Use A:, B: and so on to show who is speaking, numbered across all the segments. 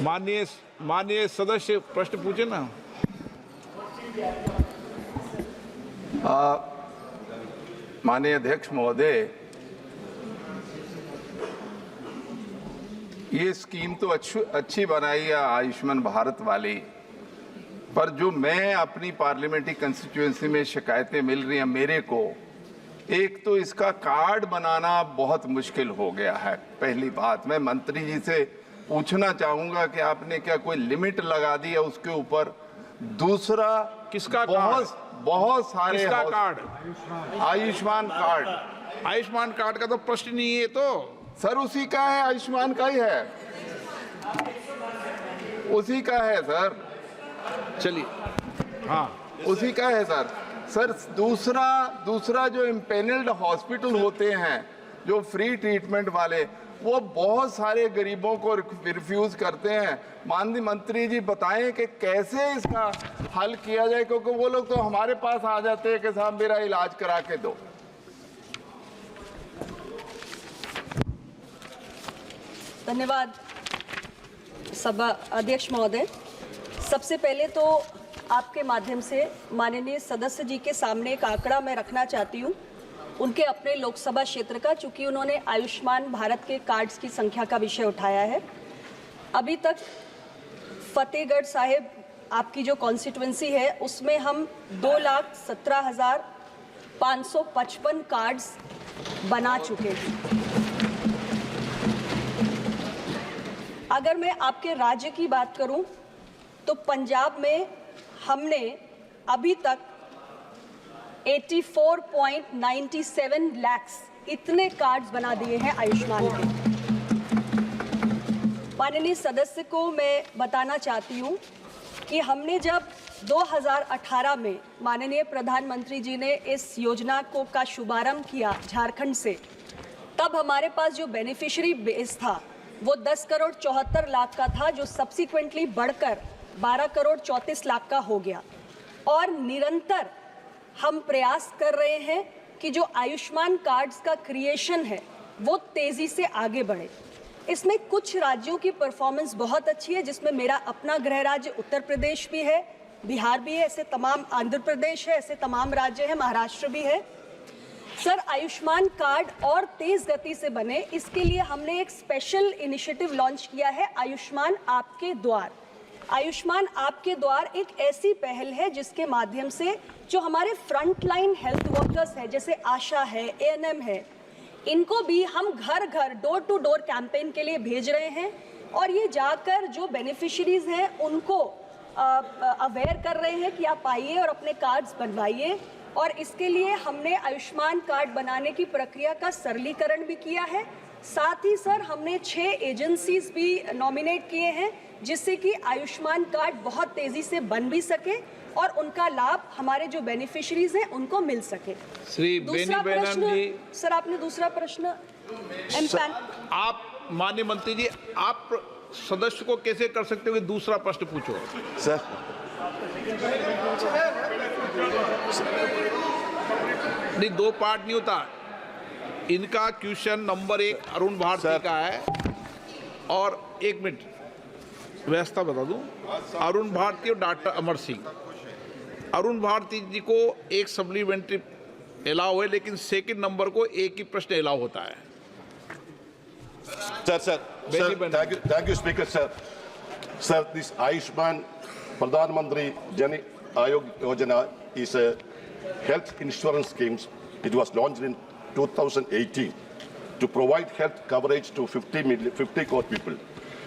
A: माननीय सदस्य प्रश्न पूछे ना।
B: माननीय अध्यक्ष महोदय, ये स्कीम तो अच्छी बनाई है आयुष्मान भारत वाली, पर जो मैं अपनी पार्लियामेंट्री कंस्टिट्यूएंसी में शिकायतें मिल रही हैं मेरे को, एक तो इसका कार्ड बनाना बहुत मुश्किल हो गया है। पहली बात, मैं मंत्री जी से पूछना चाहूंगा कि आपने क्या कोई लिमिट लगा दी है उसके ऊपर। दूसरा,
A: किसका
B: बहुत सारे
A: किसका card?
B: Ayushman card.
A: Ayushman card का तो प्रश्न नहीं है। तो
B: सर उसी का है, आयुष्मान का ही है, उसी का है सर।
A: चलिए, हाँ
B: उसी का है सर। सर दूसरा जो इम्पेनल्ड हॉस्पिटल होते हैं जो फ्री ट्रीटमेंट वाले, वो बहुत सारे गरीबों को रिफ्यूज करते हैं। माननीय मंत्री जी बताएं कि कैसे इसका हल किया जाए, क्योंकि वो लोग तो हमारे पास आ जाते हैं कि साहब मेरा इलाज करा के दो।
C: धन्यवाद सभा अध्यक्ष महोदय। सबसे पहले तो आपके माध्यम से माननीय सदस्य जी के सामने एक आंकड़ा मैं रखना चाहती हूँ उनके अपने लोकसभा क्षेत्र का, चूंकि उन्होंने आयुष्मान भारत के कार्ड्स की संख्या का विषय उठाया है। अभी तक फतेहगढ़ साहिब आपकी जो कॉन्स्टिट्यूंसी है उसमें हम 2,17,555 कार्ड्स बना चुके हैं। अगर मैं आपके राज्य की बात करूं तो पंजाब में हमने अभी तक 84.97 लाख इतने कार्ड्स बना दिए हैं आयुष्मान के। माननीय सदस्य को मैं बताना चाहती हूं कि हमने जब 2018 में माननीय प्रधानमंत्री जी ने इस योजना का शुभारंभ किया झारखंड से, तब हमारे पास जो बेनिफिशियरी बेस था वो 10 करोड़ 74 लाख का था, जो सब्सिक्वेंटली बढ़कर 12 करोड़ 34 लाख का हो गया। और निरंतर हम प्रयास कर रहे हैं कि जो आयुष्मान कार्ड्स का क्रिएशन है वो तेज़ी से आगे बढ़े। इसमें कुछ राज्यों की परफॉर्मेंस बहुत अच्छी है, जिसमें मेरा अपना गृह राज्य उत्तर प्रदेश भी है, बिहार भी है, ऐसे तमाम, आंध्र प्रदेश है, ऐसे तमाम राज्य हैं, महाराष्ट्र भी है। सर, आयुष्मान कार्ड और तेज गति से बने, इसके लिए हमने एक स्पेशल इनिशिएटिव लॉन्च किया है, आयुष्मान आपके द्वार। आयुष्मान आपके द्वार एक ऐसी पहल है जिसके माध्यम से जो हमारे फ्रंटलाइन हेल्थ वर्कर्स हैं, जैसे आशा है, एएनएम है, इनको भी हम घर घर डोर टू डोर कैंपेन के लिए भेज रहे हैं और ये जाकर जो बेनिफिशियरीज हैं उनको अवेयर कर रहे हैं कि आप आइए और अपने कार्ड्स बनवाइए। और इसके लिए हमने आयुष्मान कार्ड बनाने की प्रक्रिया का सरलीकरण भी किया है। साथ ही सर, हमने 6 एजेंसीज भी नॉमिनेट किए हैं जिससे कि आयुष्मान कार्ड बहुत तेजी से बन भी सके और उनका लाभ हमारे जो बेनिफिशियरीज हैं उनको मिल सके।
A: श्री बेनी बेनन जी,
C: सर आपने दूसरा प्रश्न
A: आप माननीय मंत्री जी, आप सदस्य को कैसे कर सकते हो कि दूसरा प्रश्न पूछो?
D: सर
A: नहीं, 2 पार्ट नहीं होता। इनका क्वेश्चन नंबर 1 अरुण भारती का है, और 1 मिनट व्यवस्था बता दूं, अरुण भारती और डॉक्टर अमर सिंह। अरुण भारती जी को एक सप्लीमेंट्री अलाउ है, लेकिन सेकंड नंबर को एक ही प्रश्न अलाउ होता है।
D: Sir, thank you, Speaker, sir. Sir, this Ayushman Pradhan Mantri Jan Yojana is a health insurance scheme. It was launched in 2018 to provide health coverage to 50 crore people.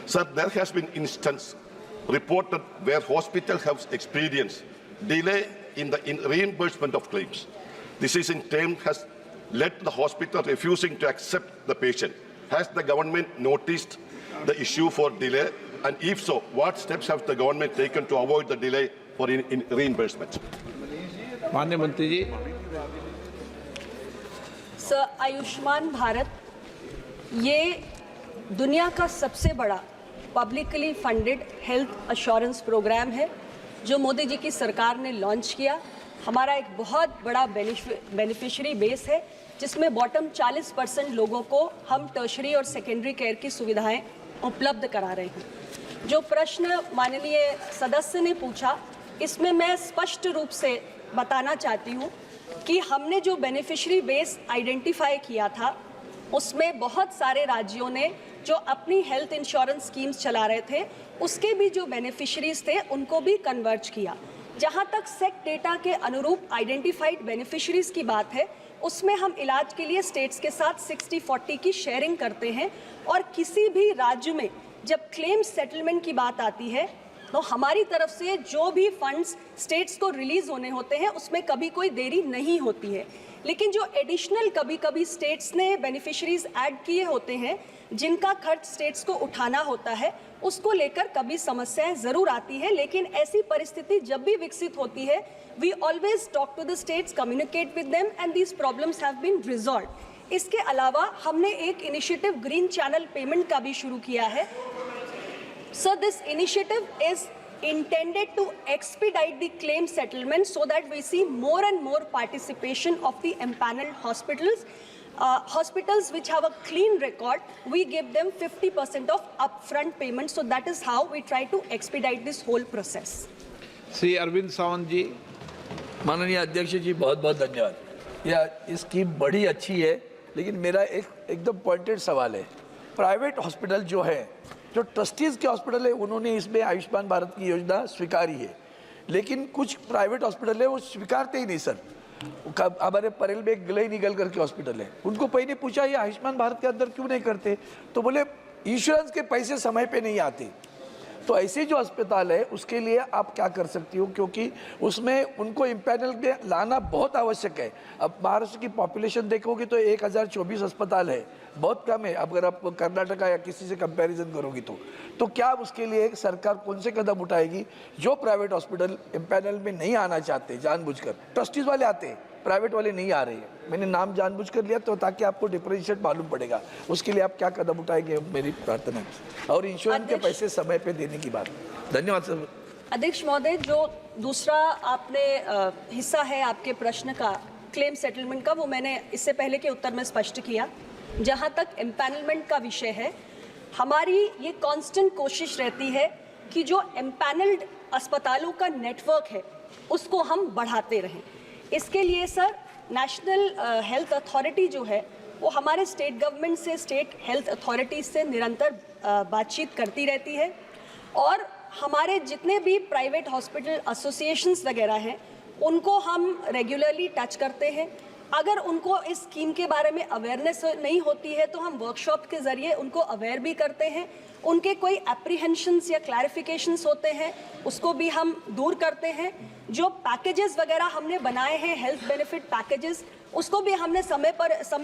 D: Sir, there has been instance reported where hospitals have experienced delay in reimbursement of claims. This is in turn has led to the hospital refusing to accept the patient. Has the government noticed the issue for delay, and if so, what steps have the government taken to avoid the delay for in reimbursement?
A: माननीय मंत्री जी।
C: Sir, Ayushman Bharat ये दुनिया का सबसे बड़ा publicly funded health assurance programme है जो मोदी जी की सरकार ने लॉन्च किया। हमारा एक बहुत बड़ा बेनिफिशियरी बेस है जिसमें बॉटम 40% लोगों को हम टर्शरी और सेकेंडरी केयर की सुविधाएं उपलब्ध करा रहे हैं। जो प्रश्न माननीय सदस्य ने पूछा, इसमें मैं स्पष्ट रूप से बताना चाहती हूँ कि हमने जो बेनिफिशियरी बेस आइडेंटिफाई किया था, उसमें बहुत सारे राज्यों ने जो अपनी हेल्थ इंश्योरेंस स्कीम्स चला रहे थे, उसके भी जो बेनिफिशरीज थे उनको भी कन्वर्ज किया। जहां तक सेक्ट डेटा के अनुरूप आइडेंटिफाइड बेनिफिशरीज की बात है, उसमें हम इलाज के लिए स्टेट्स के साथ 60-40 की शेयरिंग करते हैं, और किसी भी राज्य में जब क्लेम सेटलमेंट की बात आती है तो हमारी तरफ से जो भी फंड्स स्टेट्स को रिलीज होने होते हैं उसमें कभी कोई देरी नहीं होती है। लेकिन जो एडिशनल कभी कभी स्टेट्स ने बेनिफिशरीज ऐड किए होते हैं, जिनका खर्च स्टेट्स को उठाना होता है, उसको लेकर कभी समस्याएं ज़रूर आती है। लेकिन ऐसी परिस्थिति जब भी विकसित होती है, we always talk to the states, communicate with them, and these problems have been resolve. इसके अलावा हमने एक इनिशिएटिव ग्रीन चैनल पेमेंट का भी शुरू किया है। So this initiative is intended to expedite the claim settlement so that we see more and more participation of the empaneled hospitals. Hospitals which have a clean record, we give them 50% of upfront payment. So that is how we try to expedite this whole process.
A: Shri Arvind Sawant जी।
E: माननीय अध्यक्ष जी, बहुत बहुत धन्यवाद। यह scheme बड़ी अच्छी है, लेकिन मेरा एकदम पॉइंटेड सवाल है। प्राइवेट हॉस्पिटल जो है, जो ट्रस्टीज़ के हॉस्पिटल है, उन्होंने इसमें आयुष्मान भारत की योजना स्वीकारी है, लेकिन कुछ प्राइवेट हॉस्पिटल है वो स्वीकारते ही नहीं सर। हमारे परेल में एक गले निकल करके हॉस्पिटल है, उनको पहले पूछा ये आयुष्मान भारत के अंदर क्यों नहीं करते, तो बोले इंश्योरेंस के पैसे समय पे नहीं आते। तो ऐसे जो अस्पताल है उसके लिए आप क्या कर सकती हो, क्योंकि उसमें उनको इम्पैनल में लाना बहुत आवश्यक है। अब महाराष्ट्र की पॉपुलेशन देखोगे तो 1024 अस्पताल है, बहुत कम है अगर आप कर्नाटका या किसी से कंपैरिजन करोगी तो क्या उसके लिए सरकार कौन से कदम उठाएगी? जो प्राइवेट हॉस्पिटल इम्पैनल में नहीं आना चाहते जानबूझकर, ट्रस्टीज वाले आते हैं, प्राइवेट वाले नहीं आ रहे हैं, मैंने नाम जानबूझ कर लिया तो ताकि आपको डिफरेंशिएट मालूम पड़ेगा, उसके लिए आप क्या कदम उठाएंगे, मेरी प्रार्थना है। और इंश्योरेंस के पैसे समय पे देने की बात। धन्यवाद सर।
C: अध्यक्ष महोदय, जो दूसरा आपने हिस्सा है आपके प्रश्न का, क्लेम सेटलमेंट का, वो मैंने इससे पहले के उत्तर में स्पष्ट किया। जहाँ तक एम्पैनलमेंट का विषय है, हमारी ये कांस्टेंट कोशिश रहती है कि जो एम्पैनल्ड अस्पतालों का नेटवर्क है उसको हम बढ़ाते रहें। इसके लिए सर नेशनल हेल्थ अथॉरिटी जो है वो हमारे स्टेट गवर्नमेंट से, स्टेट हेल्थ अथॉरिटीज से निरंतर बातचीत करती रहती है, और हमारे जितने भी प्राइवेट हॉस्पिटल एसोसिएशंस वगैरह हैं उनको हम रेगुलरली टच करते हैं। अगर उनको इस स्कीम के बारे में अवेयरनेस नहीं होती है तो हम वर्कशॉप के ज़रिए उनको अवेयर भी करते हैं। उनके कोई एप्रीहेंशंस या क्लैरिफिकेशंस होते हैं उसको भी हम दूर करते हैं। जो पैकेजेस वगैरह हमने बनाए हैं, हेल्थ बेनिफिट पैकेजेस, उसको भी हमने समय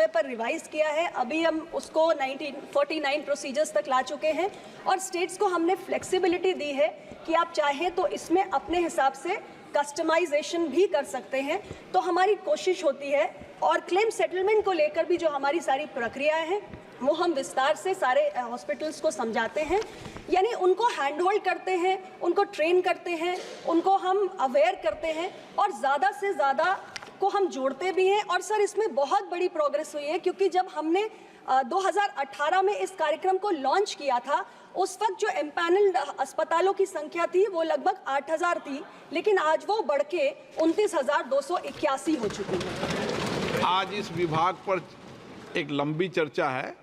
C: पर रिवाइज किया है। अभी हम उसको 1949 प्रोसीजर्स तक ला चुके हैं, और स्टेट्स को हमने फ्लेक्सिबिलिटी दी है कि आप चाहें तो इसमें अपने हिसाब से कस्टमाइजेशन भी कर सकते हैं। तो हमारी कोशिश होती है, और क्लेम सेटलमेंट को लेकर भी जो हमारी सारी प्रक्रियाएं हैं वो हम विस्तार से सारे हॉस्पिटल्स को समझाते हैं, यानी उनको हैंड होल्ड करते हैं, उनको ट्रेन करते हैं, उनको हम अवेयर करते हैं, और ज़्यादा से ज़्यादा को हम जोड़ते भी हैं। और सर इसमें बहुत बड़ी प्रोग्रेस हुई है, क्योंकि जब हमने 2018 में इस कार्यक्रम को लॉन्च किया था, उस वक्त जो एम्पैनल्ड अस्पतालों की संख्या थी वो लगभग 8000 थी, लेकिन आज वो बढ़ के 29,281 हो चुकी है।
A: आज इस विभाग पर एक लंबी चर्चा है।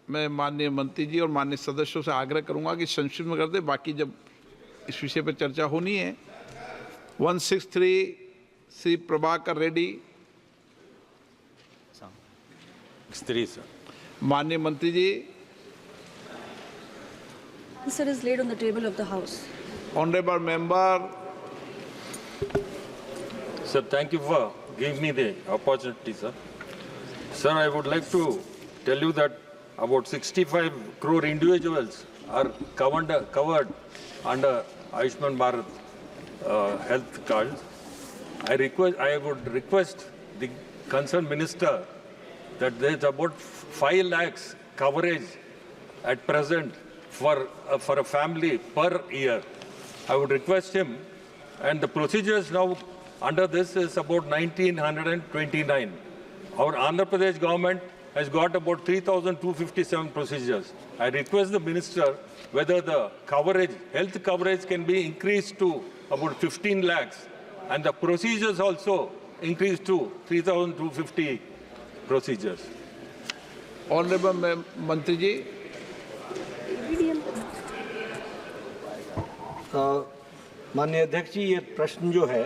A: मैं माननीय मंत्री जी और माननीय सदस्यों से आग्रह करूंगा कि संक्षिप्त में कर दे, बाकी जब इस विषय पर चर्चा होनी है। 163 श्री प्रभाकर रेड्डी। माननीय मंत्री जी।
C: Answer is laid on the table of the House.
A: Honorable member.
F: Sir, thank you for giving me the opportunity, sir. Sir, I would like to tell you that about 65 crore individuals are covered under Ayushman Bharat health card. I would request the concerned minister that there's about 5 lakhs coverage at present for a family per year. I would request him, and the procedures now under this is about 1929. Our Andhra Pradesh government has got about 3,257 procedures. I request the minister whether the coverage, health coverage can be increased to about 15 lakhs and the procedures also increased to 3,250 procedures.
A: Honourable मंत्री जी।
G: माननीय अध्यक्ष जी, ये प्रश्न जो है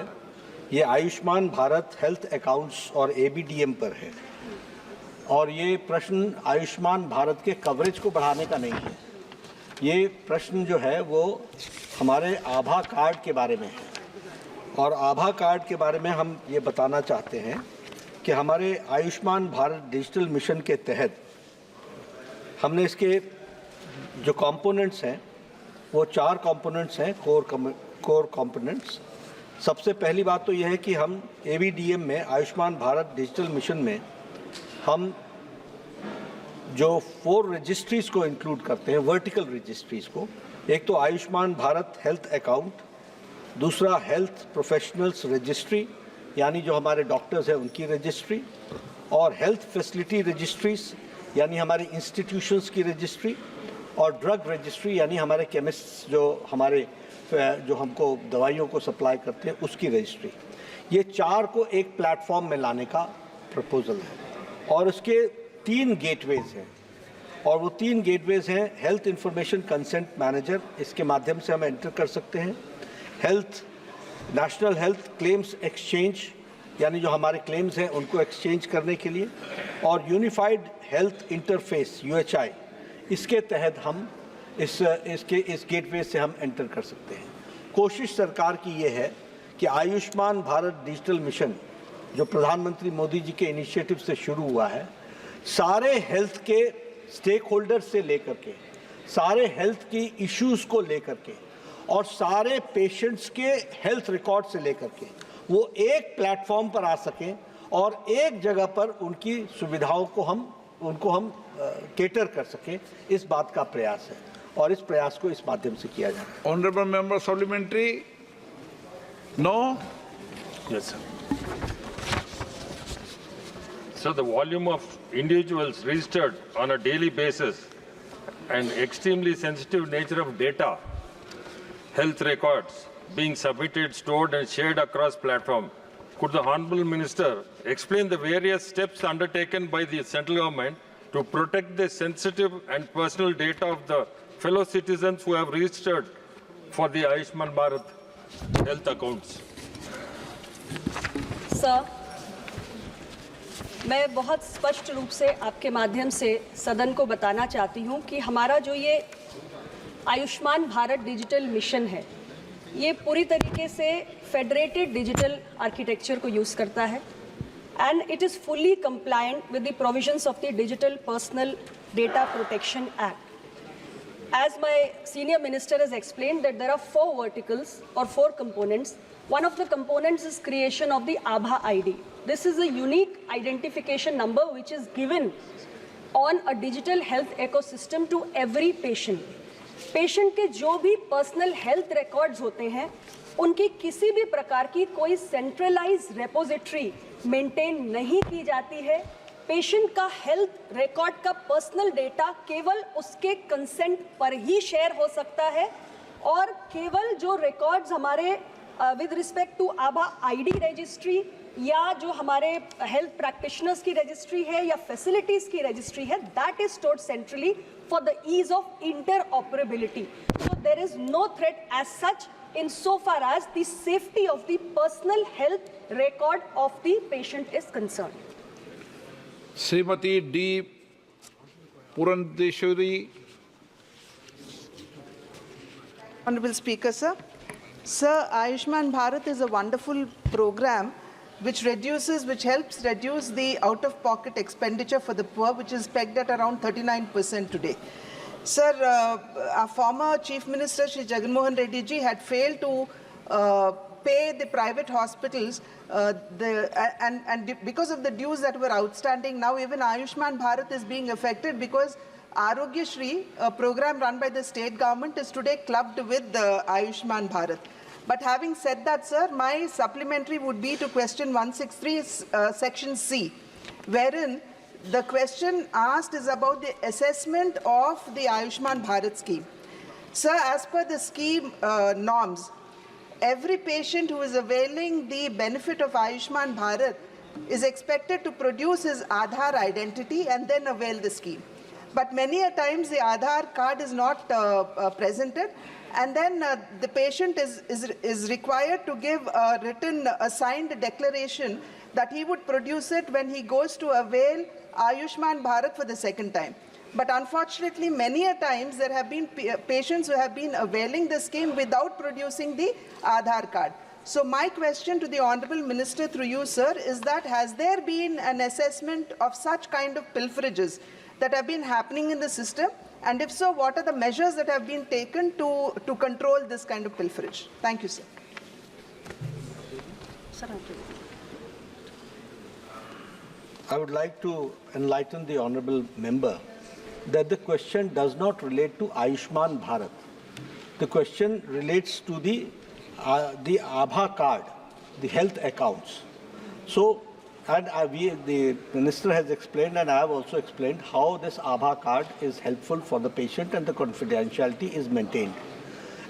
G: ये Ayushman Bharat health accounts और ABDM पर है और ये प्रश्न आयुष्मान भारत के कवरेज को बढ़ाने का नहीं है। ये प्रश्न जो है वो हमारे आभा कार्ड के बारे में है और आभा कार्ड के बारे में हम ये बताना चाहते हैं कि हमारे आयुष्मान भारत डिजिटल मिशन के तहत हमने इसके जो कंपोनेंट्स हैं वो 4 कंपोनेंट्स हैं, कोर कंपोनेंट्स। सबसे पहली बात तो यह है कि हम एबीडीएम में आयुष्मान भारत डिजिटल मिशन में हम जो 4 रजिस्ट्रीज़ को इंक्लूड करते हैं, वर्टिकल रजिस्ट्रीज़ को। एक तो आयुष्मान भारत हेल्थ अकाउंट, दूसरा हेल्थ प्रोफेशनल्स रजिस्ट्री यानी जो हमारे डॉक्टर्स हैं उनकी रजिस्ट्री, और हेल्थ फैसिलिटी रजिस्ट्रीज यानी हमारे इंस्टीट्यूशंस की रजिस्ट्री, और ड्रग रजिस्ट्री यानी हमारे केमिस्ट जो हमको दवाइयों को सप्लाई करते हैं उसकी रजिस्ट्री। ये 4 को एक प्लेटफॉर्म में लाने का प्रपोजल है और उसके 3 गेटवेज हैं और वो 3 गेटवेज हैं हेल्थ इंफॉर्मेशन कंसेंट मैनेजर, इसके माध्यम से हम एंटर कर सकते हैं, नेशनल हेल्थ क्लेम्स एक्सचेंज यानी जो हमारे क्लेम्स हैं उनको एक्सचेंज करने के लिए, और यूनिफाइड हेल्थ इंटरफेस UHI, इसके तहत हम इस गेटवे से हम एंटर कर सकते हैं। कोशिश सरकार की ये है कि आयुष्मान भारत डिजिटल मिशन जो प्रधानमंत्री मोदी जी के इनिशिएटिव से शुरू हुआ है, सारे हेल्थ के स्टेक होल्डर्स से लेकर के, सारे हेल्थ की इश्यूज़ को लेकर के और सारे पेशेंट्स के हेल्थ रिकॉर्ड से लेकर के वो एक प्लेटफॉर्म पर आ सकें और एक जगह पर उनकी सुविधाओं को हम केटर कर सकें, इस बात का प्रयास है और इस प्रयास को इस माध्यम से किया जा रहा है।
A: Honourable member supplementary. No.
F: Yes, sir. So the volume of individuals registered on a daily basis and extremely sensitive nature of data, health records being submitted, stored and shared across platform. Could the Honorable Minister explain the various steps undertaken by the central government to protect the sensitive and personal data of the fellow citizens who have registered for the Ayushman Bharat health accounts?
C: Sir, मैं बहुत स्पष्ट रूप से आपके माध्यम से सदन को बताना चाहती हूं कि हमारा जो ये आयुष्मान भारत डिजिटल मिशन है, ये पूरी तरीके से फेडरेटेड डिजिटल आर्किटेक्चर को यूज़ करता है and it is fully compliant with the provisions of the Digital Personal Data Protection Act. As my senior minister has explained that there are 4 verticals or 4 components. One of the components is creation of the Aabha ID. This is a unique identification number which is given on a digital health ecosystem to every patient. Patient के जो भी personal health records होते हैं, उनकी किसी भी प्रकार की कोई centralized repository मेंटेन नहीं की जाती है। पेशेंट का हेल्थ रिकॉर्ड का पर्सनल डेटा केवल उसके कंसेंट पर ही शेयर हो सकता है और केवल जो रिकॉर्ड्स हमारे विद रिस्पेक्ट टू आभा आईडी रजिस्ट्री या जो हमारे हेल्थ प्रैक्टिशनर्स की रजिस्ट्री है या फैसिलिटीज की रजिस्ट्री है, that is stored centrally for the ease of interoperability. So there is no threat as such insofar as the safety of the personal health record of the patient is concerned.
A: Shrimati D Purandeswari.
H: Honorable Speaker, sir. Sir, Ayushman Bharat is a wonderful program which helps reduce the out-of-pocket expenditure for the poor, which is pegged at around 39% today. Sir, our former Chief Minister, Shri Jagan Mohan Reddy ji, had failed to pay the private hospitals and because of the dues that were outstanding, now even Ayushman Bharat is being affected because Arogya Shri, a program run by the state government, is today clubbed with the Ayushman Bharat. But having said that, sir, my supplementary would be to question 163 section C, wherein The question asked is about the assessment of the Ayushman Bharat scheme. Sir, as per the scheme norms, every patient who is availing the benefit of Ayushman Bharat is expected to produce his Aadhaar identity and then avail the scheme. But many a times the Aadhaar card is not presented, and then the patient is required to give a written, a signed declaration that he would produce it when he goes to avail Ayushman Bharat for the second time. But unfortunately, many a times there have been patients who have been availing the scheme without producing the Aadhaar card. So my question to the Honourable Minister through you, sir, is that has there been an assessment of such kind of pilferages that have been happening in the system? And if so, what are the measures that have been taken to control this kind of pilferage? Thank you, sir.
G: I would like to enlighten the honourable member that the question does not relate to Ayushman Bharat. The question relates to the Aadhaar card, the health accounts. So, and the minister has explained, and I have also explained how this Aadhaar card is helpful for the patient and the confidentiality is maintained.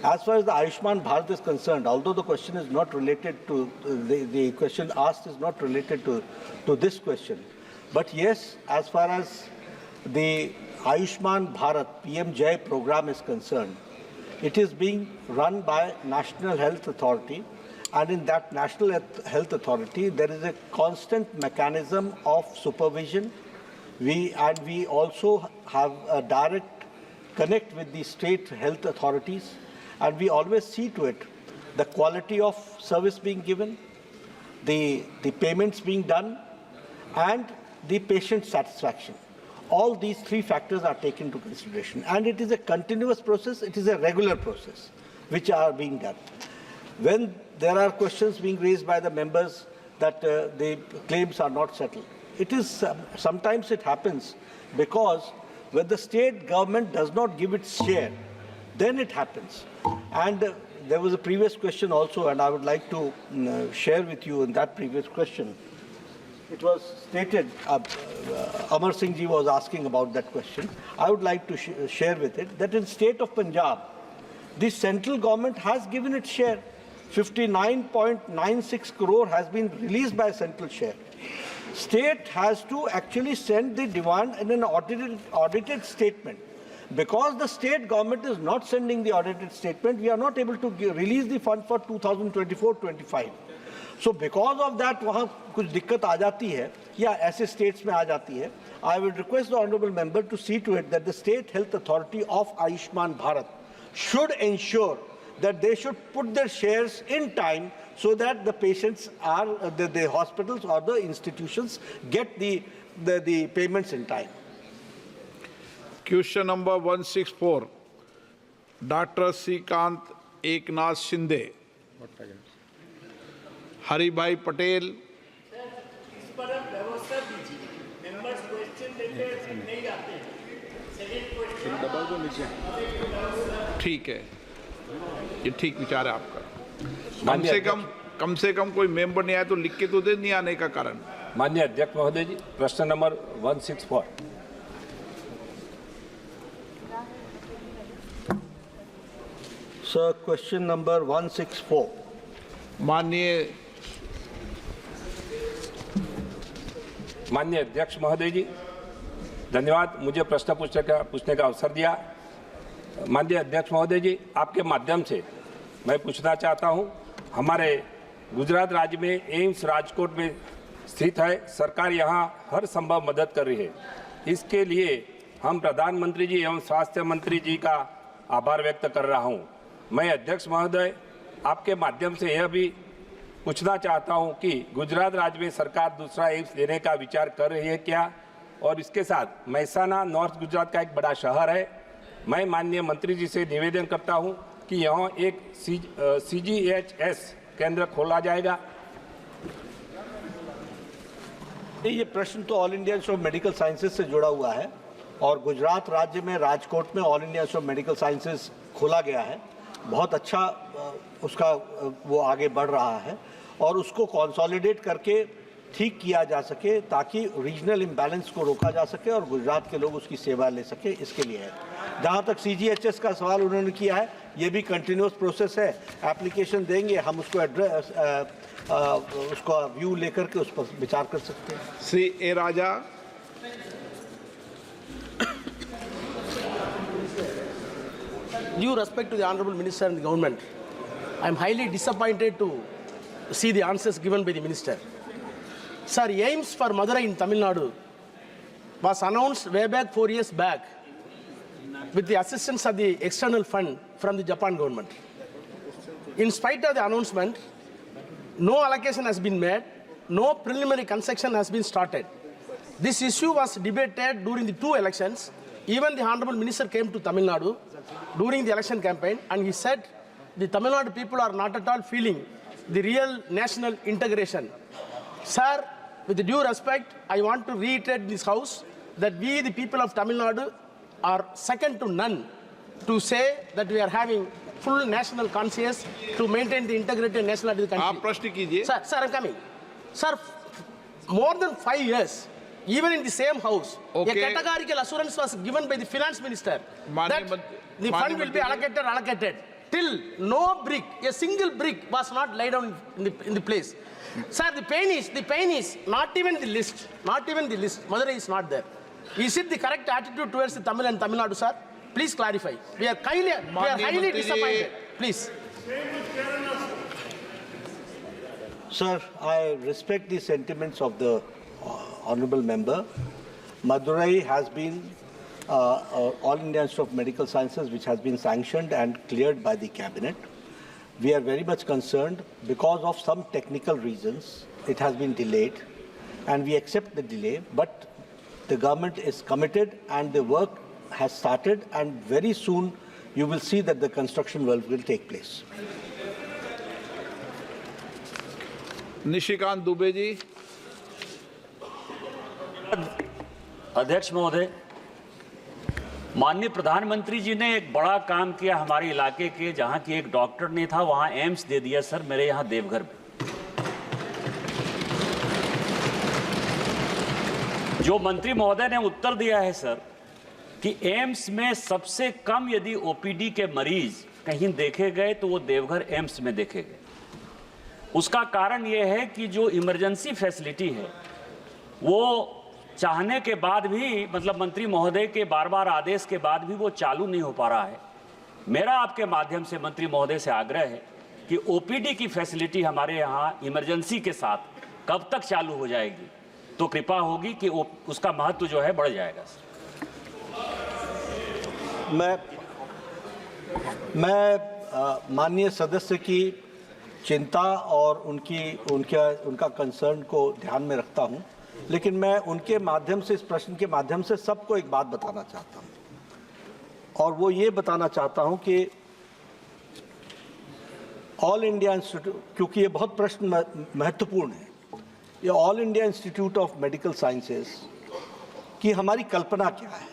G: As far as the Ayushman Bharat is concerned, although the question is not related to, the question asked is not related to this question, but yes, as far as the Ayushman Bharat PM-JAY program is concerned, it is being run by National Health Authority, and in that National Health Authority, there is a constant mechanism of supervision. We also have a direct connect with the state health authorities, and we always see to it the quality of service being given, the payments being done, and the patient satisfaction. All these three factors are taken into consideration, and it is a continuous process, it is a regular process which are being done. When there are questions being raised by the members that the claims are not settled, it is sometimes it happens because when the state government does not give its share, then it happens. And there was a previous question also, and I would like to share with you in that previous question. It was stated, Amar Singh ji was asking about that question. I would like to share with it that in state of Punjab, the central government has given its share. 59.96 crore has been released by central share. State has to actually send the demand in an audited statement. Because the state government is not sending the audited statement, we are not able to release the fund for 2024-25. So because of that, वहाँ कुछ दिक्कत आ जाती है या ऐसे states में आ जाती है. I would request the honourable member to see to it that the State Health Authority of Ayushman Bharat should ensure that they should put their shares in time so that the patients are, the hospitals or the institutions get the payments in time.
A: Question number 164, Dr. Srikant Eknath Shinde, Haribhai Patel. ठीक है, ये ठीक विचार है आपका. कम से कम कोई member नहीं आया तो लिख के तो दे, नहीं आने का कारण.
I: माननीय अध्यक्ष महोदय जी, प्रश्न नंबर 164.
G: Sir, question number 164.
I: माननीय अध्यक्ष महोदय जी, धन्यवाद मुझे प्रश्न पूछने का अवसर दिया. माननीय अध्यक्ष महोदय जी, आपके माध्यम से मैं पूछना चाहता हूं, हमारे गुजरात राज्य में एम्स राजकोट में स्थित है. सरकार यहां हर संभव मदद कर रही है. इसके लिए हम प्रधानमंत्री जी एवं स्वास्थ्य मंत्री जी का आभार व्यक्त कर रहा हूं. मैं अध्यक्ष महोदय आपके माध्यम से यह भी पूछना चाहता हूं कि गुजरात राज्य में सरकार दूसरा एम्स देने का विचार कर रही है क्या, और इसके साथ मेहसाना नॉर्थ गुजरात का एक बड़ा शहर है. मैं माननीय मंत्री जी से निवेदन करता हूं कि यहाँ एक CGHS केंद्र खोला जाएगा.
G: ये प्रश्न तो all India institute of medical sciences से जुड़ा हुआ है और गुजरात राज्य में राजकोट में all India institute of medical sciences खोला गया है. बहुत अच्छा उसका वो आगे बढ़ रहा है और उसको कंसोलिडेट करके ठीक किया जा सके ताकि रीजनल इम्बैलेंस को रोका जा सके और गुजरात के लोग उसकी सेवा ले सके, इसके लिए है। जहाँ तक CGHS का सवाल उन्होंने किया है, ये भी कंटिन्यूस प्रोसेस है। एप्लीकेशन देंगे, हम उसको एड्रेस उसका व्यू लेकर के उस पर विचार कर सकते हैं।
A: श्री ए राजा।
J: Due respect to the Honorable Minister and the government, I am highly disappointed to see the answers given by the Minister. Sir, aims for Madurai in Tamil Nadu was announced way back 4 years back with the assistance of the external fund from the Japan government. In spite of the announcement, no allocation has been made, no preliminary construction has been started. This issue was debated during the 2 elections. Even the Honorable Minister came to Tamil Nadu during the election campaign and he said the Tamil Nadu people are not at all feeling the real national integration. Sir, with the due respect, I want to reiterate in this house that we, the people of Tamil Nadu, are second to none to say that we are having full national conscience to maintain the integrity and nationality of the country.
A: आप प्रश्न कीजिए।
J: Sir, I'm coming. Sir, more than 5 years, even in the same house, a categorical assurance was given by the finance minister that the fund will be allocated. Till no brick, a single brick was not laid down in the place. Sir, the pain is not even the list. Madurai is not there. Is it the correct attitude towards the Tamil and Tamil Nadu, sir? Please clarify. We are highly disappointed. Please.
G: Sir, I respect the sentiments of the honorable member. Madurai has been All India Institute of Medical Sciences, which has been sanctioned and cleared by the cabinet. We are very much concerned because of some technical reasons. It has been delayed, and we accept the delay. But the government is committed, and the work has started, and very soon you will see that the construction will take place.
A: Nishikant Dubey ji.
K: अध्यक्ष महोदय, माननीय प्रधानमंत्री जी ने एक बड़ा काम किया हमारे इलाके के, जहां की एक डॉक्टर नहीं था वहां एम्स दे दिया सर, मेरे यहां देवघर में। जो मंत्री महोदय ने उत्तर दिया है सर कि एम्स में सबसे कम यदि ओपीडी के मरीज कहीं देखे गए तो वो देवघर एम्स में देखे गए। उसका कारण ये है कि जो इमरजेंसी फैसिलिटी है वो चाहने के बाद भी, मतलब मंत्री महोदय के बार बार आदेश के बाद भी वो चालू नहीं हो पा रहा है। मेरा आपके माध्यम से मंत्री महोदय से आग्रह है कि ओपीडी की फैसिलिटी हमारे यहाँ इमरजेंसी के साथ कब तक चालू हो जाएगी, तो कृपा होगी कि उसका महत्व जो है बढ़ जाएगा।
G: मैं माननीय सदस्य की चिंता और उनका कंसर्न को ध्यान में रखता हूं, लेकिन मैं उनके माध्यम से, इस प्रश्न के माध्यम से सबको एक बात बताना चाहता हूं, और वो ये बताना चाहता हूं कि ऑल इंडिया इंस्टीट्यूट, क्योंकि ये बहुत प्रश्न महत्वपूर्ण है, ये all India institute of medical sciences की हमारी कल्पना क्या है,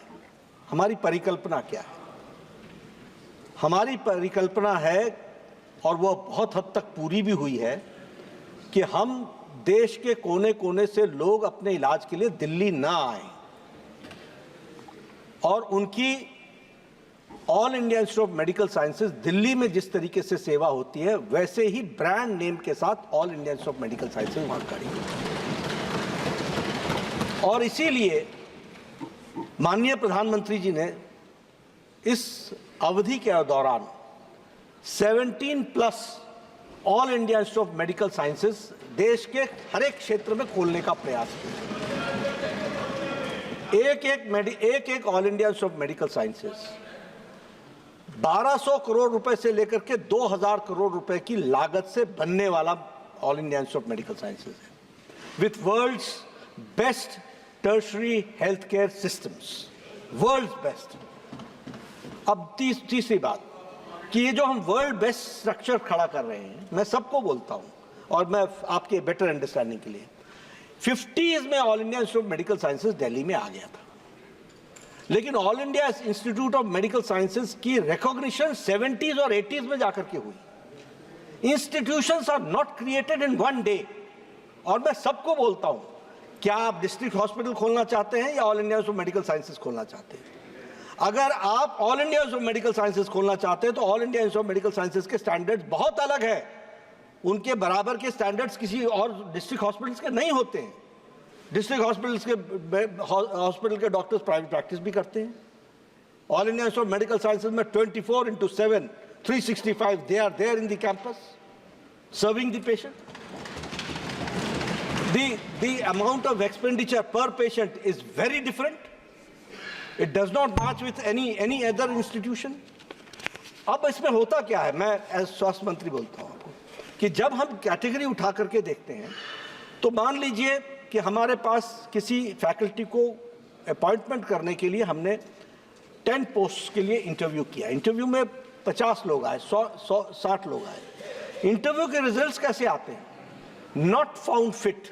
G: हमारी परिकल्पना क्या है। हमारी परिकल्पना है, और वो बहुत हद तक पूरी भी हुई है, कि हम देश के कोने कोने से लोग अपने इलाज के लिए दिल्ली ना आए, और उनकी all India institute of medical sciences Delhi में जिस तरीके से सेवा होती है वैसे ही ब्रांड नेम के साथ all India institute of medical sciences वहां खड़ी है। और इसीलिए माननीय प्रधानमंत्री जी ने इस अवधि के दौरान 17+ all India institute of medical sciences देश के हर एक क्षेत्र में खोलने का प्रयास किया। एक all India institute of medical sciences 1200 crore रुपए से लेकर के 2000 करोड़ रुपए की लागत से बनने वाला All India institute of medical Sciences है, with world's best tertiary health care systems, world's best. अब तीसरी बात कि ये जो हम वर्ल्ड बेस्ट स्ट्रक्चर खड़ा कर रहे हैं, मैं सबको बोलता हूं, और मैं आपके बेटर अंडरस्टैंडिंग के लिए 50s में all India institute of medical sciences Delhi में आ गया था, लेकिन all India institute of medical sciences की रिकॉग्निशन 70s और 80s में जाकर के हुई। Institutions are not created in one day, और मैं सबको बोलता हूं, क्या आप डिस्ट्रिक्ट हॉस्पिटल खोलना चाहते हैं या all India institute of medical sciences खोलना चाहते हैं? अगर आप all India institute of medical sciences खोलना चाहते हैं तो all India institute of medical sciences के स्टैंडर्ड्स बहुत अलग है। उनके बराबर के स्टैंडर्ड्स किसी और डिस्ट्रिक्ट हॉस्पिटल्स के नहीं होते हैं। डिस्ट्रिक्ट हॉस्पिटल के डॉक्टर्स प्राइवेट प्रैक्टिस भी करते हैं। All India institute of medical sciences में 24/7 365 they are there in the campus serving the patient. The amount of expenditure per patient is very different. It does not match with any other institution. अब इसमें होता क्या है, मैं as स्वास्थ्य मंत्री बोलता हूँ आपको कि जब हम कैटेगरी उठा करके देखते हैं तो मान लीजिए कि हमारे पास किसी फैकल्टी को अपॉइंटमेंट करने के लिए हमने 10 पोस्ट के लिए इंटरव्यू किया। इंटरव्यू में 50 लोग आए, 100-60 लोग आए। इंटरव्यू के रिजल्ट्स कैसे आते हैं? Not found fit.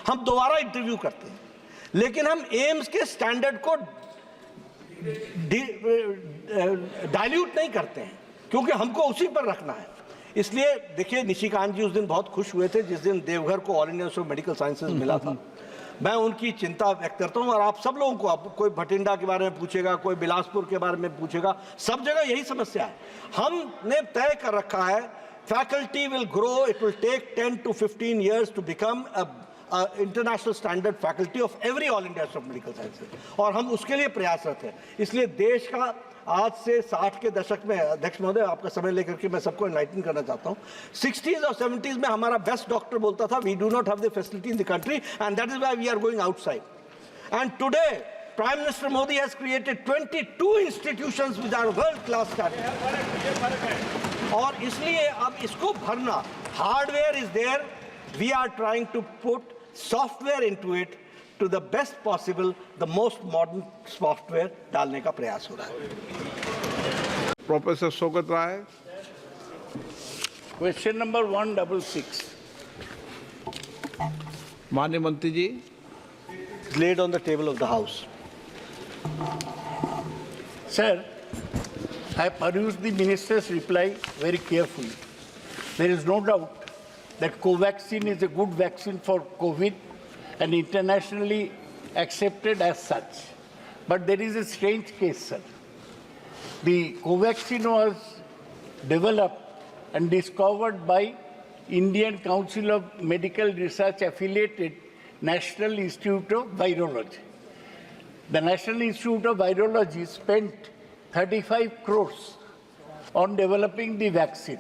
G: हम दोबारा इंटरव्यू करते हैं, लेकिन हम एम्स के स्टैंडर्ड को डाइल्यूट नहीं करते हैं क्योंकि हमको उसी पर रखना है। इसलिए देखिए, निशिकांत जी उस दिन बहुत खुश हुए थे जिस दिन देवघर को all India institute of medical sciences मिला था। मैं उनकी चिंता व्यक्त करता हूं और आप सब लोगों को, आप कोई भटिंडा के बारे में पूछेगा, कोई बिलासपुर के बारे में पूछेगा, सब जगह यही समस्या है। हमने तय कर रखा है faculty will grow, it will take 10 to 15 years to become international standard faculty of every all India institute of medical sciences, और हम उसके लिए प्रयासरत हैं। इसलिए देश का आज से 60 के दशक में, अध्यक्ष महोदय आपका समय लेकर के मैं सबको एनलाइटन करना चाहता हूँ, 60s और 70s में हमारा बेस्ट डॉक्टर बोलता था we do not have the facility in the country and that is why we are going outside. And today prime minister Modi has created 22 institutions with our world class standard, और इसलिए अब इसको भरना, hardware is there, we are trying to put software into it to the best possible, the most modern software डालने का प्रयास हो रहा है।
A: प्रोफेसर शौकत राय।
L: Question number 166.
A: माननीय मंत्री जी।
G: Laid on the table of the House.
L: Sir, I perused the minister's reply very carefully. There is no doubt that Covaxin is a good vaccine for COVID and internationally accepted as such. But there is a strange case, sir. The Covaxin was developed and discovered by Indian Council of Medical Research affiliated National Institute of Virology. The National Institute of Virology spent 35 crores on developing the vaccine.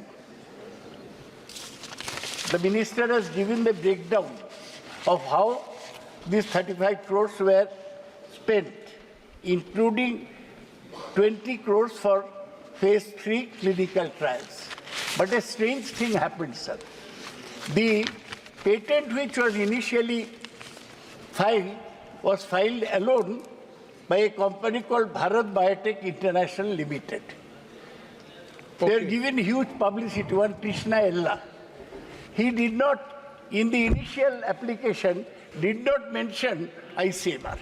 L: The minister has given the breakdown of how these 35 crores were spent, including 20 crores for phase 3 clinical trials. But a strange thing happened, sir. The patent which was initially filed was filed alone by a company called Bharat Biotech International Limited. They are given huge publicity, one Krishna Ella. He did not, in the initial application, did not mention ICMR.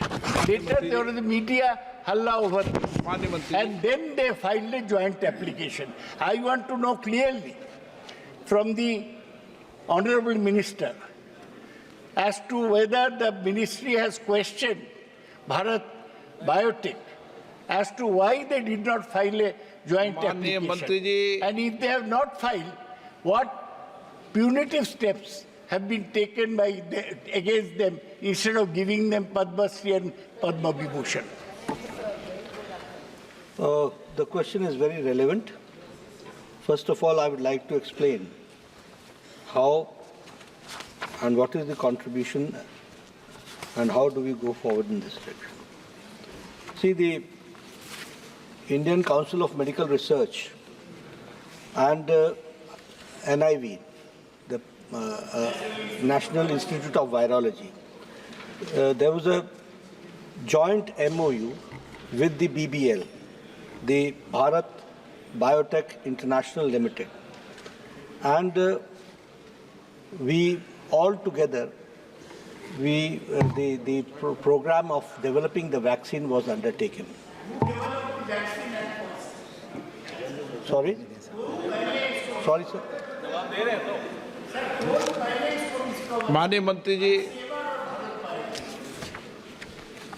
L: Later there was a media halla over this. And then they filed a joint application. I want to know clearly from the Honorable Minister as to whether the ministry has questioned Bharat Biotech as to why they did not file a joint application. And if they have not filed, what punitive steps have been taken against them instead of giving them Padma Shri and Padma Vibhushan?
G: The question is very relevant. First of all, I would like to explain how and what is the contribution and how do we go forward in this direction. See, the Indian Council of Medical Research and NIV, the National Institute of Virology, there was a joint MOU with the BBL, the Bharat Biotech International Limited, and we all together, the program of developing the vaccine was undertaken. Sorry? Sorry, sir.
A: माननीय मंत्री जी,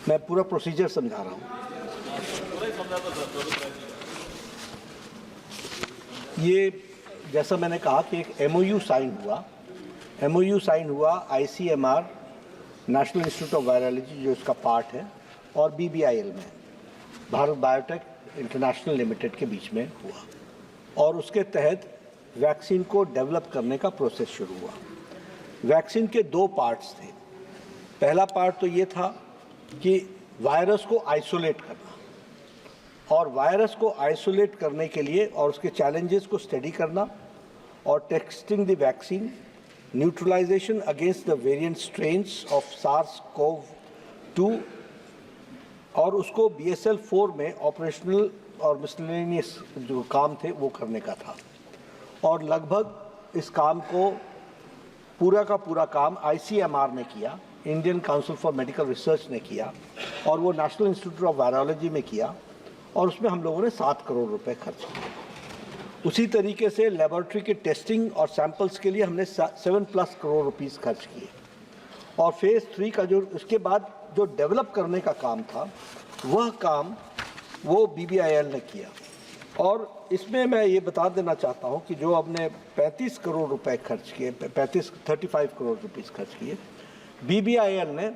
G: मैं पूरा procedure समझा रहा हूँ। ये जैसा मैंने कहा कि एक एमओयू साइन हुआ ICMR, national institute of virology जो इसका पार्ट है, और BBIL में भारत बायोटेक इंटरनेशनल लिमिटेड के बीच में हुआ, और उसके तहत वैक्सीन को डेवलप करने का प्रोसेस शुरू हुआ। वैक्सीन के 2 पार्ट्स थे। पहला पार्ट तो ये था कि वायरस को आइसोलेट करना, और वायरस को आइसोलेट करने के लिए और उसके चैलेंजेस को स्टडी करना, और testing the vaccine, neutralization against the variant strains of SARS-CoV-2, और उसको BSL-4 में ऑपरेशनल और मिसलेनियस जो काम थे वो करने का था। और लगभग इस काम को पूरा का पूरा काम ICMR ने किया, Indian council for medical research ने किया, और वो नेशनल इंस्टीट्यूट ऑफ वायरोलॉजी में किया, और उसमें हम लोगों ने 7 करोड़ रुपए खर्च किए। उसी तरीके से लेबोरेटरी के टेस्टिंग और सैंपल्स के लिए हमने 7+ करोड़ रुपीस खर्च किए। और फेज़ 3 का जो उसके बाद जो डेवलप करने का काम था, वह काम वो BBIL ने किया। और इसमें मैं ये बता देना चाहता हूँ कि जो हमने 35 करोड़ रुपए खर्च किए, 35 करोड़ रुपीस खर्च किए, BBIL ने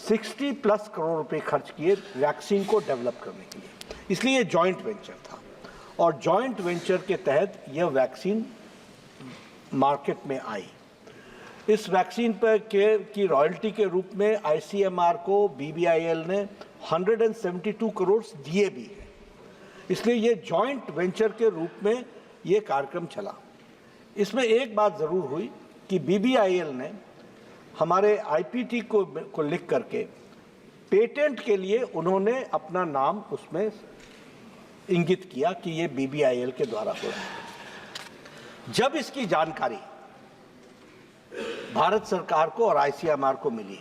G: 60+ करोड़ रुपए खर्च किए वैक्सीन को डेवलप करने के लिए। इसलिए ये जॉइंट वेंचर था, और जॉइंट वेंचर के तहत यह वैक्सीन मार्केट में आई। इस वैक्सीन पर की रॉयल्टी के रूप में ICMR को BBIL ने 172 करोड़ दिए भी हैं। इसलिए ये जॉइंट वेंचर के रूप में ये कार्यक्रम चला। इसमें एक बात ज़रूर हुई कि BBIL ने हमारे IPT को लिख करके पेटेंट के लिए उन्होंने अपना नाम उसमें इंगित किया कि ये BBIL के द्वारा हो रहा है। जब इसकी जानकारी भारत सरकार को और ICMR को मिली,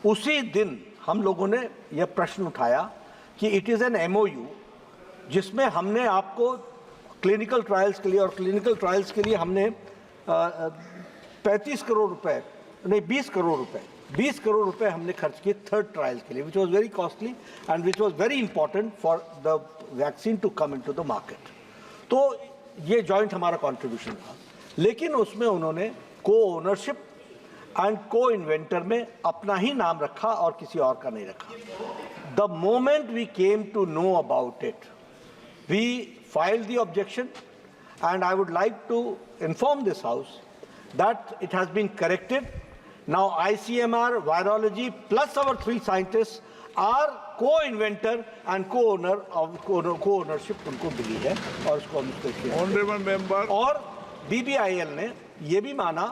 G: उसी दिन हम लोगों ने यह प्रश्न उठाया कि इट इज़ एन MOU जिसमें हमने आपको क्लिनिकल ट्रायल्स के लिए, और क्लिनिकल ट्रायल्स के लिए हमने 35 करोड़ रुपए नहीं 20 करोड़ रुपए हमने खर्च किए 3rd ट्रायल के लिए, which was very costly and which was very important for the vaccine to come into the market. तो ये जॉइंट हमारा कंट्रीब्यूशन था, लेकिन उसमें उन्होंने को ओनरशिप एंड को इन्वेंटर में अपना ही नाम रखा और किसी और का नहीं रखा। The moment we came to know about it, we filed the objection, and I would like to inform this House that it has been corrected. Now ICMR, virology, plus our 3 scientists are co-inventor and co-owner of co-ownership उनको मिली है, और उसको हम
A: honourable member
G: और BBIL ने ये भी माना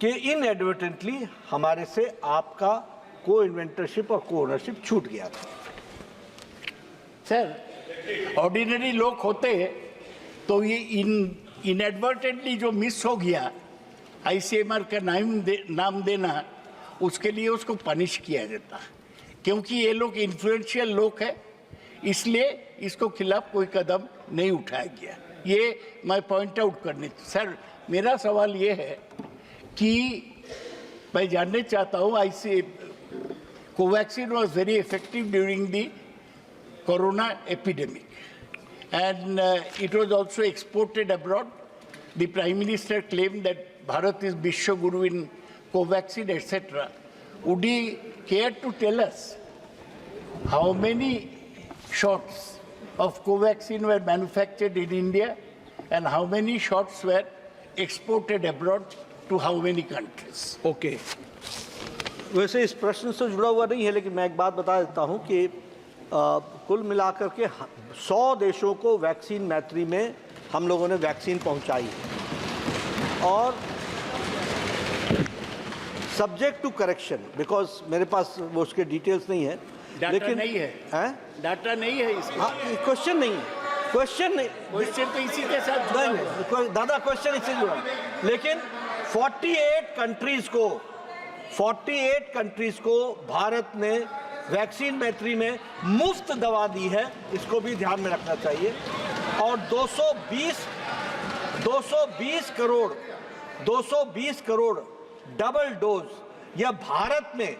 G: कि इनएडवर्टेंटली हमारे से आपका को-इन्वेंटरशिप और को-ओनरशिप छूट गया था।
L: सर, ऑर्डिनरी लोग होते तो ये इनएडवर्टेंटली जो मिस हो गया ICMR का नाम देना, उसके लिए उसको पनिश किया जाता, क्योंकि ये लोग इन्फ्लुएंशियल लोग हैं, इसलिए इसको खिलाफ कोई कदम नहीं उठाया गया। ये मैं पॉइंट आउट करने। सर, मेरा सवाल ये है कि मैं जानना चाहता हूँ, Covaxin was very effective during the Corona epidemic, and it was also exported abroad. The Prime Minister claimed that Bharat is Vishwa Guru in Covaxin, etc. Would he care to tell us how many shots of Covaxin were manufactured in India and how many shots were exported abroad to how many countries?
G: Okay. वैसे इस प्रश्न से जुड़ा हुआ नहीं है, लेकिन मैं एक बात बता देता हूँ कि कुल मिलाकर के 100 देशों को वैक्सीन मैत्री में हम लोगों ने वैक्सीन पहुंचाई है, और सब्जेक्ट टू करेक्शन, बिकॉज मेरे पास वो उसके डिटेल्स नहीं है, लेकिन
L: नहीं है, डाटा नहीं है इसका।
G: हाँ, क्वेश्चन नहीं है, क्वेश्चन
L: तो इसी के साथ
G: नहीं, दादा क्वेश्चन इससे जुड़ा, लेकिन 48 कंट्रीज को भारत ने वैक्सीन मैत्री में मुफ्त दवा दी है, इसको भी ध्यान में रखना चाहिए। और 220 करोड़ 220 करोड़ डबल डोज। यह भारत में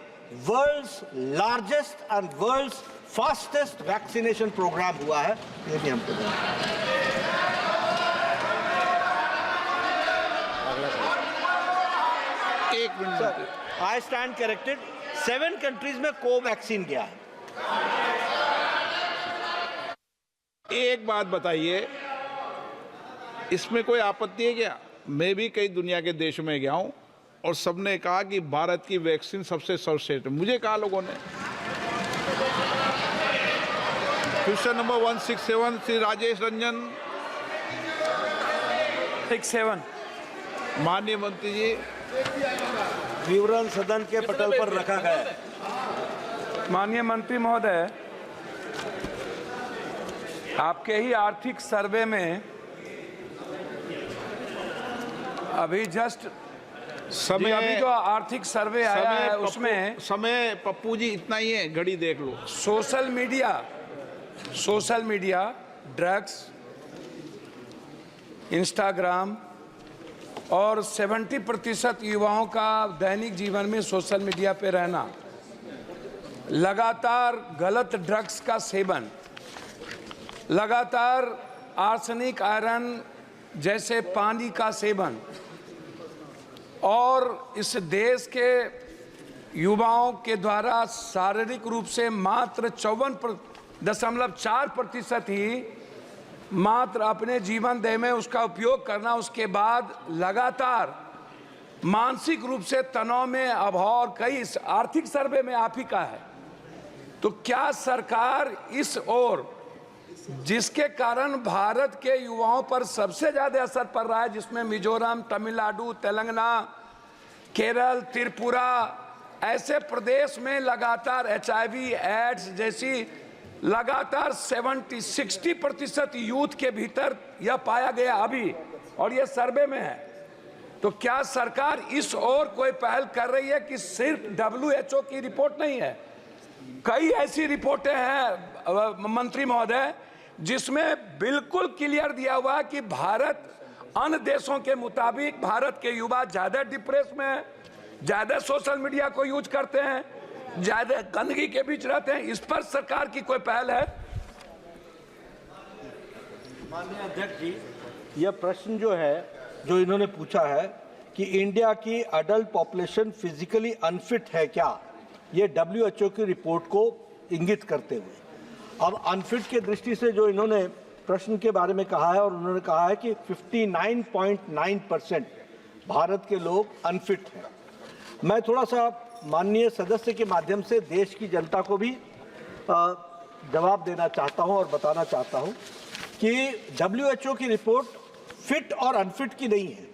G: world's largest and world's fastest vaccination program हुआ है। ये भी हमको
A: एक minute,
G: I stand corrected, 7 countries में कोवैक्सीन गया है।
A: एक बात बताइए, इसमें कोई आपत्ति है क्या? मैं भी कई दुनिया के देशों में गया हूं और सबने कहा कि भारत की वैक्सीन सबसे सर्वश्रेष्ठ है। मुझे कहा लोगों ने। Question number 167 Shri Rajesh Ranjan.
M: 67।
A: माननीय मंत्री जी,
G: विवरण सदन के पटल पर रखा गया है।
M: माननीय मंत्री महोदय, आपके ही आर्थिक सर्वे में अभी जस्ट
A: समय
M: अभी जो आर्थिक सर्वे आया है उसमें
A: समय पप्पू जी इतना ही है, घड़ी देख लो।
M: सोशल मीडिया, ड्रग्स, इंस्टाग्राम और 70% युवाओं का दैनिक जीवन में सोशल मीडिया पे रहना, लगातार गलत ड्रग्स का सेवन, लगातार आर्सेनिक, आयरन जैसे पानी का सेवन और इस देश के युवाओं के द्वारा शारीरिक रूप से मात्र 54.4% ही मात्र अपने जीवन दय में उसका उपयोग करना, उसके बाद लगातार मानसिक रूप से तनाव में अभाव और कई आर्थिक सर्वे में आप ही का है। तो क्या सरकार इस ओर, जिसके कारण भारत के युवाओं पर सबसे ज्यादा असर पड़ रहा है, जिसमें मिजोरम, तमिलनाडु, तेलंगाना, केरल, त्रिपुरा ऐसे प्रदेश में लगातार HIV, एड्स जैसी लगातार 60% यूथ के भीतर यह पाया गया अभी, और यह सर्वे में है। तो क्या सरकार इस ओर कोई पहल कर रही है कि सिर्फ WHO की रिपोर्ट नहीं है, कई ऐसी रिपोर्टें हैं मंत्री महोदय जिसमें बिल्कुल क्लियर दिया हुआ है कि भारत अन्य देशों के मुताबिक भारत के युवा ज्यादा डिप्रेस में है, ज्यादा सोशल मीडिया को यूज करते हैं, ज्यादा गंदगी के बीच रहते हैं। इस पर सरकार की कोई पहल है?
G: माननीय अध्यक्ष जी, यह प्रश्न जो है, जो इन्होंने पूछा है कि इंडिया की अडल्ट पॉपुलेशन फिजिकली अनफिट है क्या, ये WHO की रिपोर्ट को इंगित करते हुए। अब अनफिट के दृष्टि से जो इन्होंने प्रश्न के बारे में कहा है, और उन्होंने कहा है कि 59.9% भारत के लोग अनफिट हैं। मैं थोड़ा सा माननीय सदस्य के माध्यम से देश की जनता को भी जवाब देना चाहता हूं और बताना चाहता हूं कि WHO की रिपोर्ट फिट और अनफिट की नहीं है।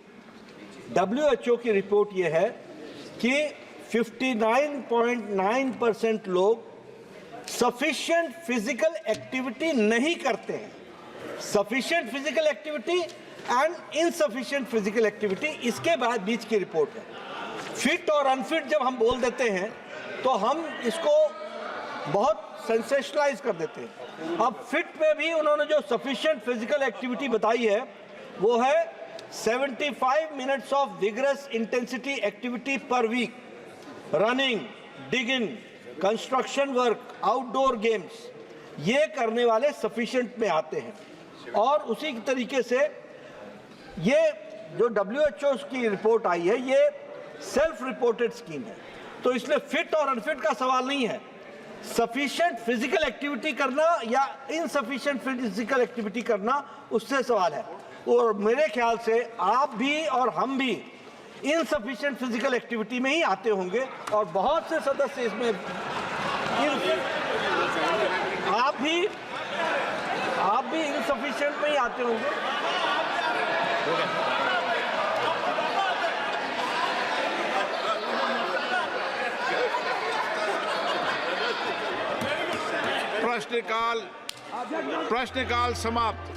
G: WHO की रिपोर्ट ये है कि 59.9% लोग सफिशिएंट फिजिकल एक्टिविटी नहीं करते हैं। Sufficient physical activity and insufficient physical activity, इसके बाद बीच की रिपोर्ट है। फिट और अनफिट जब हम बोल देते हैं तो हम इसको बहुत सेंसेशनलाइज कर देते हैं। अब फिट में भी उन्होंने जो सफिशिएंट फिजिकल एक्टिविटी बताई है वो है 75 minutes of vigorous intensity activity per week, running, digging, construction work, outdoor games, ये करने वाले सफिशिएंट में आते हैं। और उसी तरीके से ये जो WHO की रिपोर्ट आई है, ये सेल्फ रिपोर्टेड स्कीम है, तो इसमें फिट और अनफिट का सवाल नहीं है। सफिशिएंट फिजिकल एक्टिविटी करना या इनसफिशिएंट फिजिकल एक्टिविटी करना, उससे सवाल है। और मेरे ख्याल से आप भी और हम भी इनसफिशिएंट फिजिकल एक्टिविटी में ही आते होंगे, और बहुत से सदस्य इसमें आप भी इनसफिशिएंट में ही आते होंगे।
A: प्रश्नकाल समाप्त।